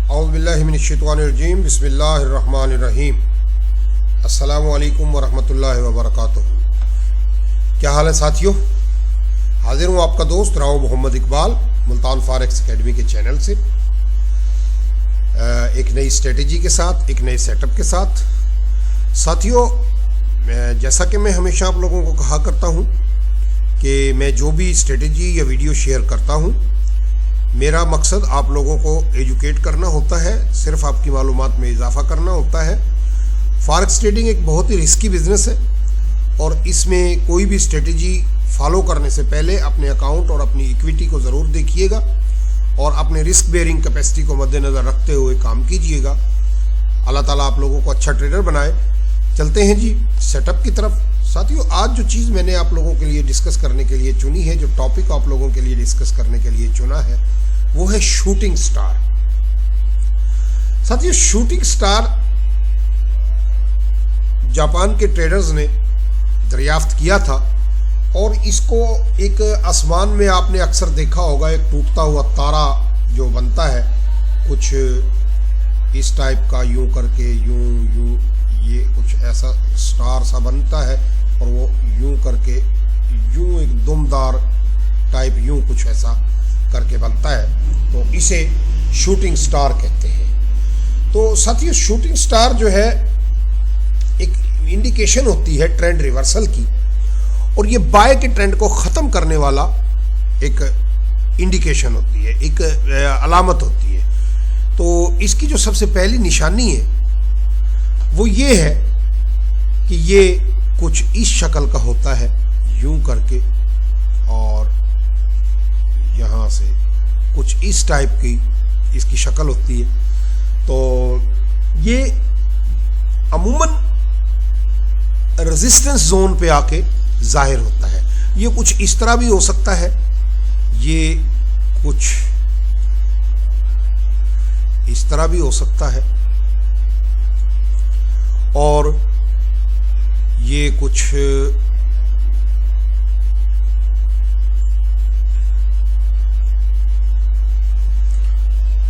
औज़ुबिल्लाहिमिनश्शैतानिर्रजीम बिस्मिल्लाहिर्रहमानिर्रहीम। अस्सलामु अलैकुम वरहमतुल्लाहि वबरकातुहू। क्या हाल है साथियों? हाजिर हूँ आपका दोस्त राव मोहम्मद इकबाल मुल्तान फॉरेक्स एकेडमी के चैनल से एक नई स्ट्रेटेजी के साथ, एक नए सेटअप के साथ। साथियों, जैसा कि मैं हमेशा आप लोगों को कहा करता हूँ कि मैं जो भी स्ट्रेटेजी या वीडियो शेयर करता हूँ, मेरा मकसद आप लोगों को एजुकेट करना होता है, सिर्फ आपकी मालूमात में इजाफा करना होता है। फॉरेक्स ट्रेडिंग एक बहुत ही रिस्की बिजनेस है और इसमें कोई भी स्ट्रेटेजी फॉलो करने से पहले अपने अकाउंट और अपनी इक्विटी को ज़रूर देखिएगा और अपने रिस्क बेयरिंग कैपेसिटी को मद्देनज़र रखते हुए काम कीजिएगा। अल्लाह ताला आप लोगों को अच्छा ट्रेडर बनाए। चलते हैं जी सेटअप की तरफ। साथियों, आज जो चीज़ मैंने आप लोगों के लिए डिस्कस करने के लिए चुनी है, जो टॉपिक आप लोगों के लिए डिस्कस करने के लिए चुना है, वो है शूटिंग स्टार। साथियों, शूटिंग स्टार जापान के ट्रेडर्स ने दरियाफ्त किया था और इसको एक आसमान में आपने अक्सर देखा होगा, एक टूटता हुआ तारा जो बनता है कुछ इस टाइप का, यूं करके यूं ये कुछ ऐसा स्टार सा बनता है और वो यूं करके यूं एक दुमदार टाइप यूं कुछ ऐसा करके बनता है, तो इसे शूटिंग स्टार कहते हैं। तो साथियों, शूटिंग स्टार जो है एक इंडिकेशन होती है ट्रेंड रिवर्सल की, और ये बाय के ट्रेंड को ख़त्म करने वाला एक इंडिकेशन होती है, एक अलामत होती है। तो इसकी जो सबसे पहली निशानी है वो ये है कि ये कुछ इस शक्ल का होता है, यूं करके, और यहाँ से कुछ इस टाइप की इसकी शक्ल होती है। तो ये अमूमन रेजिस्टेंस जोन पे आके जाहिर होता है। ये कुछ इस तरह भी हो सकता है, ये कुछ इस तरह भी हो सकता है, और ये कुछ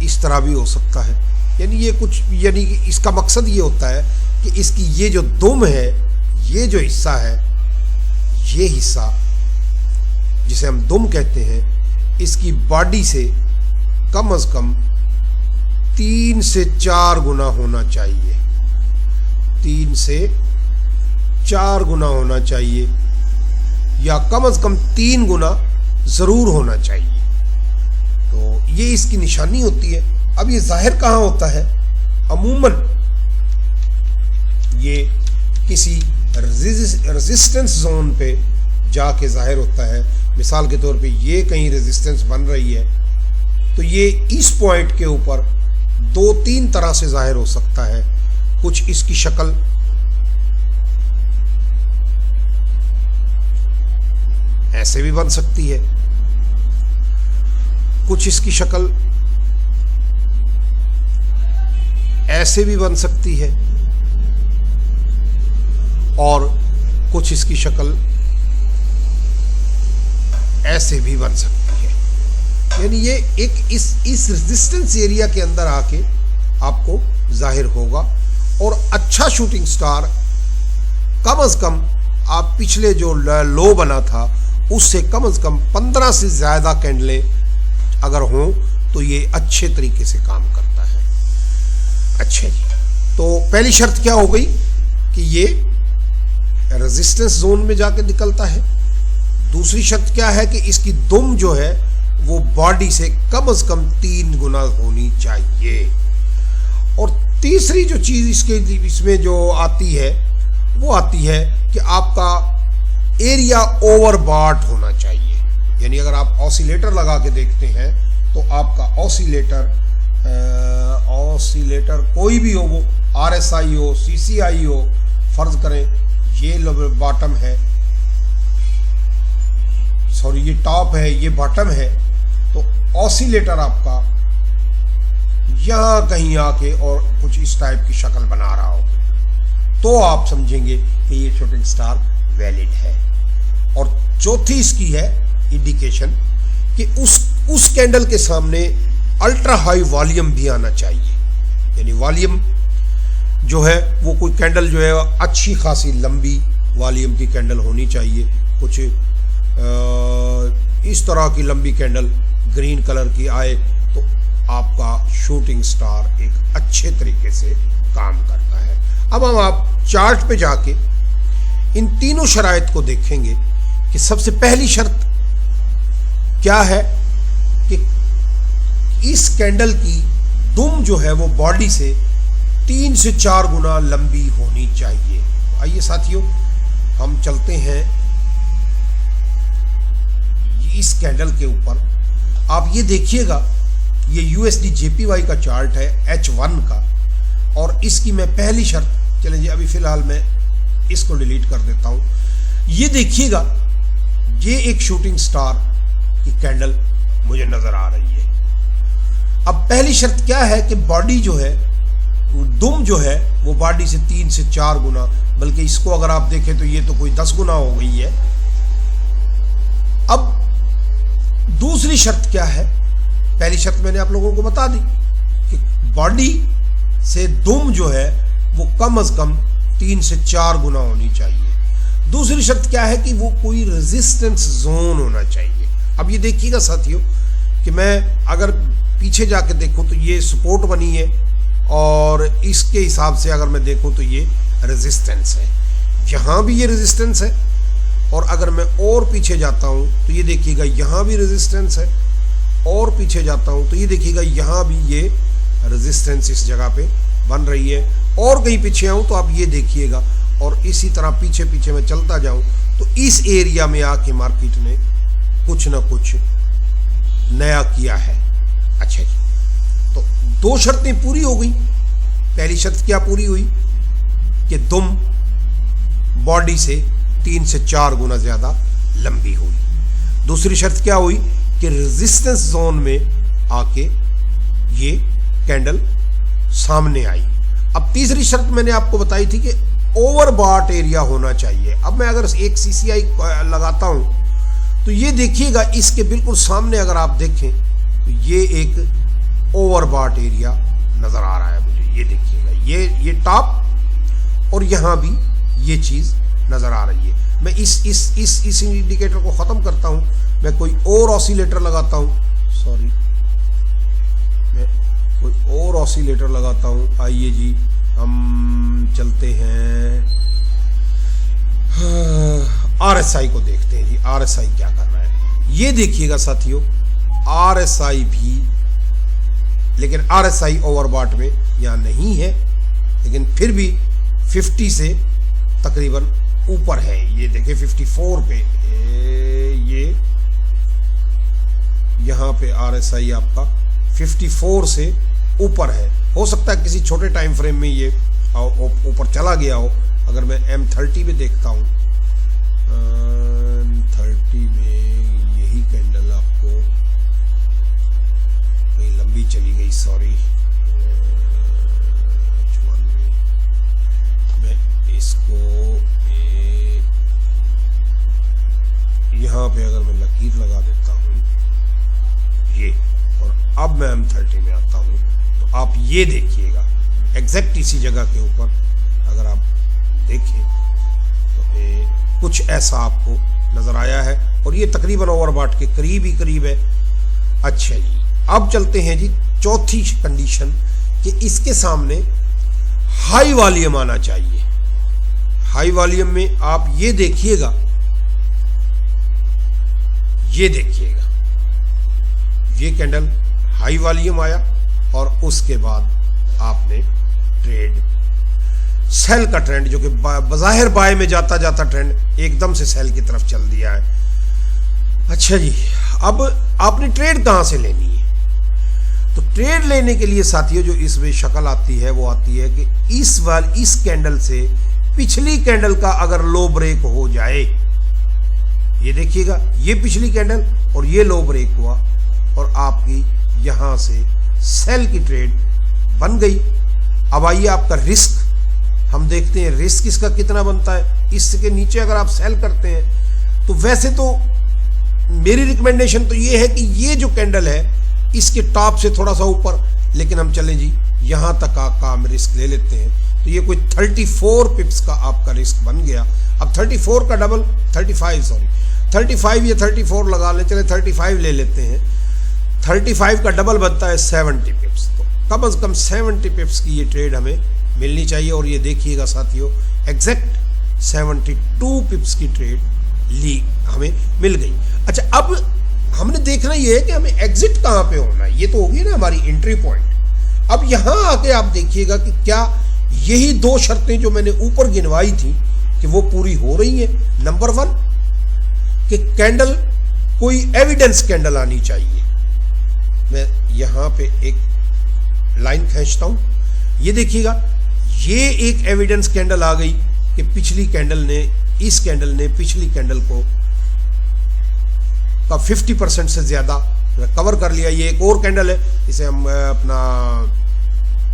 इस तरह भी हो सकता है। यानी ये कुछ, यानी इसका मकसद ये होता है कि इसकी ये जो दुम है, ये जो हिस्सा है, ये हिस्सा जिसे हम दुम कहते हैं, इसकी बॉडी से कम से कम 3 से 4 गुना होना चाहिए। 3 से 4 गुना होना चाहिए, या कम से कम 3 गुना जरूर होना चाहिए। तो ये इसकी निशानी होती है। अब ये जाहिर कहाँ होता है? अमूमन ये किसी रेजिस्टेंस जोन पे जाके जाहिर होता है। मिसाल के तौर पे ये कहीं रेजिस्टेंस बन रही है तो ये इस पॉइंट के ऊपर 2-3 तरह से जाहिर हो सकता है। कुछ इसकी शक्ल ऐसे भी बन सकती है, कुछ इसकी शक्ल ऐसे भी बन सकती है, और कुछ इसकी शक्ल ऐसे भी बन सकती है। यानी ये एक इस रेजिस्टेंस एरिया के अंदर आके आपको जाहिर होगा। और अच्छा शूटिंग स्टार कम से कम आप पिछले जो लो बना था उससे कम से कम 15 से ज़्यादा कैंडलें अगर हों तो ये अच्छे तरीके से काम करता है। अच्छा जी, तो पहली शर्त क्या हो गई कि ये रेजिस्टेंस जोन में जाके निकलता है। दूसरी शर्त क्या है कि इसकी दुम जो है वो बॉडी से कम 3 गुना होनी चाहिए। और तीसरी जो चीज़ इसमें जो आती है वो आती है कि आपका एरिया ओवरबॉट होना चाहिए। यानी अगर आप ऑसिलेटर लगा के देखते हैं तो आपका ऑसिलेटर कोई भी हो, वो RSI हो, CCI हो, फर्ज करें ये बॉटम है, सॉरी ये टॉप है, ये बॉटम है, तो ऑसिलेटर आपका यहाँ कहीं आके और कुछ इस टाइप की शक्ल बना रहा हो तो आप समझेंगे कि ये शूटिंग स्टार वैलिड है। और चौथी इसकी है इंडिकेशन कि उस कैंडल के सामने अल्ट्रा हाई वॉल्यूम भी आना चाहिए, यानी वॉल्यूम जो है वो कोई कैंडल जो है अच्छी खासी लंबी वॉल्यूम की कैंडल होनी चाहिए। कुछ इस तरह की लंबी कैंडल ग्रीन कलर की आए तो आपका शूटिंग स्टार एक अच्छे तरीके से काम करता है। अब हम आप चार्ट पे जाके इन तीनों शराइत को देखेंगे कि सबसे पहली शर्त क्या है कि इस कैंडल की दुम जो है वो बॉडी से 3 से 4 गुना लंबी होनी चाहिए। आइए साथियों, हम चलते हैं इस कैंडल के ऊपर। आप ये देखिएगा, ये USD JPY का चार्ट है H1 का, और इसकी मैं पहली शर्त, चलें जी अभी फिलहाल मैं इसको डिलीट कर देता हूं। ये देखिएगा, ये एक शूटिंग स्टार की कैंडल मुझे नजर आ रही है। अब पहली शर्त क्या है कि बॉडी जो है, दुम जो है वो बॉडी से 3 से 4 गुना, बल्कि इसको अगर आप देखें तो ये तो कोई 10 गुना हो गई है। अब दूसरी शर्त क्या है? पहली शर्त मैंने आप लोगों को बता दी कि बॉडी से दुम जो है वो कम से कम 3 से 4 गुना होनी चाहिए। दूसरी शर्त क्या है कि वो कोई रेजिस्टेंस जोन होना चाहिए। अब ये देखिएगा साथियों कि मैं अगर पीछे जाके देखूं तो ये सपोर्ट बनी है, और इसके हिसाब से अगर मैं देखूं तो ये रेजिस्टेंस है, यहाँ भी ये रेजिस्टेंस है, और अगर मैं और पीछे जाता हूं तो ये देखिएगा यहाँ भी रेजिस्टेंस है, और पीछे जाता हूं तो ये देखिएगा यहाँ भी ये रेजिस्टेंस इस जगह पे बन रही है, और कहीं पीछे आऊं तो आप ये देखिएगा, और इसी तरह पीछे पीछे मैं चलता जाऊं तो इस एरिया में आके मार्केट ने कुछ ना कुछ नया किया है। अच्छा जी, तो 2 शर्तें पूरी हो गई। पहली शर्त क्या पूरी हुई कि दुम बॉडी से 3 से 4 गुना ज्यादा लंबी हुई। दूसरी शर्त क्या हुई कि रेजिस्टेंस जोन में आके ये कैंडल सामने आई। अब तीसरी शर्त मैंने आपको बताई थी कि ओवरबॉट एरिया होना चाहिए। अब मैं अगर एक CCI लगाता हूं तो ये देखिएगा, इसके बिल्कुल सामने अगर आप देखें तो ये एक ओवरबॉट एरिया नजर आ रहा है मुझे। ये देखिएगा, ये टॉप और यहां भी ये चीज नजर आ रही है। मैं इस इंडिकेटर को खत्म करता हूं, मैं कोई और ऑसिलेटर लगाता हूं, सॉरी मैं कोई और ऑसिलेटर लगाता हूं। आइए जी हम चलते हैं RSI को देखते हैं जी, RSI क्या कर रहा है। ये देखिएगा साथियों, RSI भी, लेकिन RSI ओवरबॉट में यहां नहीं है, लेकिन फिर भी 50 से तकरीबन ऊपर है। ये देखिए 54 पे, ये यहां पे RSI आपका 54 से ऊपर है। हो सकता है किसी छोटे टाइम फ्रेम में ये ऊपर चला गया हो। अगर मैं M30 में देखता हूं, M30 में यही कैंडल आपको कहीं लंबी चली गई, सॉरी, मैं इसको यहां पे अगर मैं लकीर लगा देता हूं ये, और अब मैं M30 में आता हूं तो आप ये देखिएगा एग्जैक्ट इसी जगह के ऊपर अगर आप देखें तो कुछ ऐसा आपको नजर आया है, और ये तकरीबन ओवरबॉट के करीब ही करीब है। अच्छा जी, अब चलते हैं जी चौथी कंडीशन कि इसके सामने हाई वॉल्यूम आना चाहिए। हाई वॉल्यूम में आप ये देखिएगा, ये देखिएगा, ये कैंडल हाई वॉल्यूम आया, और उसके बाद आपने ट्रेड सेल का ट्रेंड, जो कि बज़ाहिर बाय में जाता जाता ट्रेंड एकदम से सेल की तरफ चल दिया है। अच्छा जी, अब आपने ट्रेड कहां से लेनी है? तो ट्रेड लेने के लिए साथियों जो इसमें शक्ल आती है वो आती है कि इस कैंडल से पिछली कैंडल का अगर लो ब्रेक हो जाए, ये देखिएगा, ये पिछली कैंडल और ये लो ब्रेक हुआ और आपकी यहां से सेल की ट्रेड बन गई। अब आइए आपका रिस्क हम देखते हैं, रिस्क इसका कितना बनता है। इसके नीचे अगर आप सेल करते हैं तो वैसे तो मेरी रिकमेंडेशन तो ये है कि ये जो कैंडल है इसके टॉप से थोड़ा सा ऊपर, लेकिन हम चलें जी यहाँ तक का हम रिस्क ले लेते हैं। तो ये कोई 34 पिप्स का आपका रिस्क बन गया। अब 34 का डबल 35 या 34 लगा ले, चले 35 ले लेते हैं। 35 का डबल बनता है 70 पिप्स। तो कम से कम 70 पिप्स की ये ट्रेड हमें मिलनी चाहिए। और ये देखिएगा साथियों, एग्जैक्ट 72 पिप्स की ट्रेड ली हमें मिल गई। अच्छा, अब हमने देखना ये है कि हमें एग्जिट कहाँ पे होना है। ये तो होगी ना हमारी एंट्री पॉइंट। अब यहाँ आके आप देखिएगा कि क्या यही दो शर्तें जो मैंने ऊपर गिनवाई थी कि वो पूरी हो रही है। नंबर 1 कि कैंडल कोई एविडेंस कैंडल आनी चाहिए। मैं यहाँ पे एक लाइन खींचता हूँ, ये देखिएगा, ये एक एविडेंस कैंडल आ गई कि पिछली कैंडल ने, इस कैंडल ने पिछली कैंडल को का 50% से ज्यादा कवर कर लिया। ये एक और कैंडल है, इसे हम अपना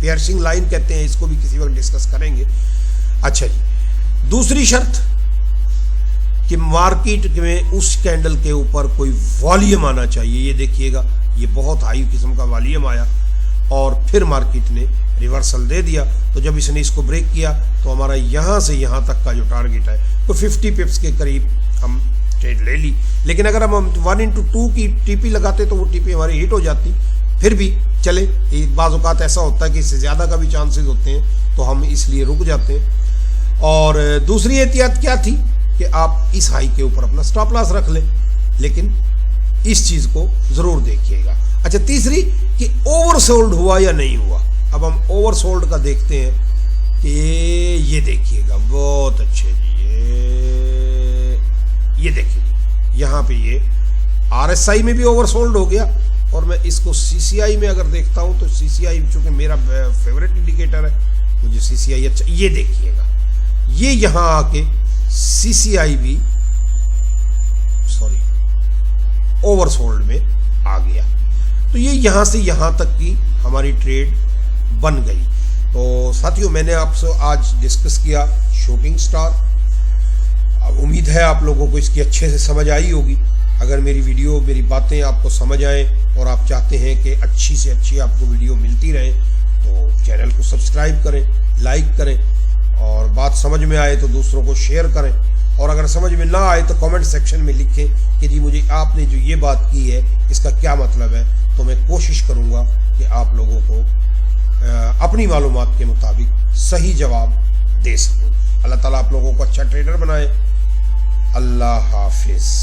पियर्सिंग लाइन कहते हैं, इसको भी किसी वक्त डिस्कस करेंगे। अच्छा जी, दूसरी शर्त कि मार्केट में उस कैंडल के ऊपर कोई वॉल्यूम आना चाहिए। ये देखिएगा, ये बहुत हाई किस्म का वॉल्यूम आया और फिर मार्केट ने रिवर्सल दे दिया। तो जब इसने इसको ब्रेक किया तो हमारा यहाँ से यहाँ तक का जो टारगेट है वो 50 पिप्स के करीब हम ट्रेड ले ली। लेकिन अगर हम 1/2 की टीपी लगाते तो वो टीपी हमारी हिट हो जाती। फिर भी चले, एक बाज़ औक़ात ऐसा होता है कि इससे ज़्यादा का भी चांसेस होते हैं, तो हम इसलिए रुक जाते हैं। और दूसरी एहतियात क्या थी कि आप इस हाई के ऊपर अपना स्टॉप लॉस रख लें, लेकिन इस चीज़ को ज़रूर देखिएगा। अच्छा, तीसरी कि ओवरसोल्ड हुआ या नहीं हुआ। अब हम ओवरसोल्ड का देखते हैं कि ये देखिएगा, बहुत अच्छे जी, ये देखिए यहाँ पे ये RSI में भी ओवरसोल्ड हो गया। और मैं इसको CCI में अगर देखता हूँ तो CCI चूंकि मेरा फेवरेट इंडिकेटर है, मुझे CCI अच्छा, ये देखिएगा, ये यहाँ आके CCI भी ओवरसोल्ड में आ गया। तो ये यहाँ से यहाँ तक की हमारी ट्रेड बन गई। तो साथियों, मैंने आपसे आज डिस्कस किया शूटिंग स्टार। अब उम्मीद है आप लोगों को इसकी अच्छे से समझ आई होगी। अगर मेरी वीडियो, मेरी बातें आपको समझ आए और आप चाहते हैं कि अच्छी से अच्छी आपको वीडियो मिलती रहे, तो चैनल को सब्सक्राइब करें, लाइक करें, और बात समझ में आए तो दूसरों को शेयर करें। और अगर समझ में ना आए तो कमेंट सेक्शन में लिखें कि जी मुझे आपने जो ये बात की है इसका क्या मतलब है। तो मैं कोशिश करूँगा कि आप लोगों को अपनी मालूमात के मुताबिक सही जवाब दे सकूँ। अल्लाह ताला आप लोगों को अच्छा ट्रेडर बनाए। अल्लाह हाफिज़।